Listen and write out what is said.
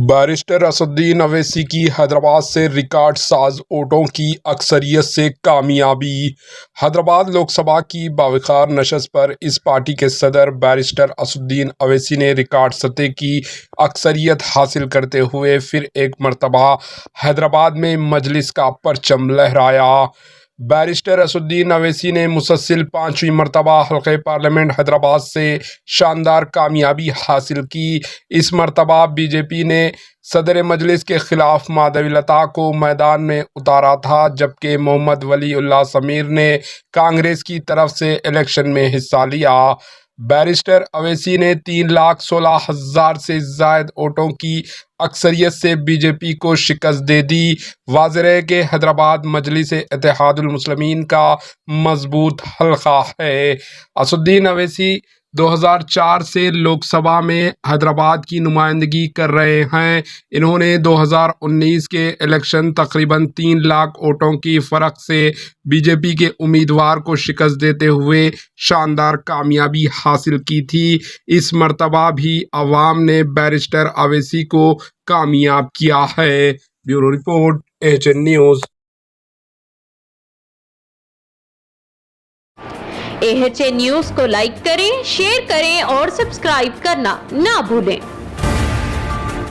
Barrister Asaduddin Owaisi کی حیدرآباد سے record ساز ووٹوں کی اکثریت سے کامیابی۔ حیدرآباد لوک سبھا کی باوقار نشست پر اس پارٹی کے صدر بیرسٹر اسدالدین اویسی نے ریکارڈ سطح کی اکثریت حاصل کرتے ہوئے پھر ایک مرتبہ حیدرآباد میں مجلس کا پرچم لہرایا۔ بیرسٹر اسدالدین اویسی نے مسلسل 5ویں مرتبہ حلقہ پارلیمنٹ حیدرآباد سے شاندار کامیابی حاصل کی۔ اس مرتبہ بی جے پی نے صدر مجلس کے خلاف مادھوی لتا کو میدان میں اتارا تھا، جبکہ محمد ولی اللہ سمیر نے کانگریس کی طرف سے الیکشن میں حصہ لیا۔ بیرسٹر اویسی نے 3,16,000 سے زائد ووٹوں کی اکثریت سے بی جے پی کو شکست دے دی۔ واضح ہے کہ حیدرآباد مجلس اتحاد المسلمین کا مضبوط حلقہ ہے۔ اسدالدین اویسی 2004 سے لوک سبھا میں حیدرآباد کی نمائندگی کر رہے ہیں۔ انہوں نے 2019 کے الیکشن تقریباً 3 لاکھ ووٹوں کی فرق سے بی جے پی کے امیدوار کو شکست دیتے ہوئے شاندار کامیابی حاصل کی تھی۔ اس مرتبہ بھی عوام نے بیرسٹر اویسی کو کامیاب کیا ہے۔ Bureau report AHN news. AHN news کو لائک کریں، شیئر کریں اور سبسکرائب کرنا نہ بھولیں۔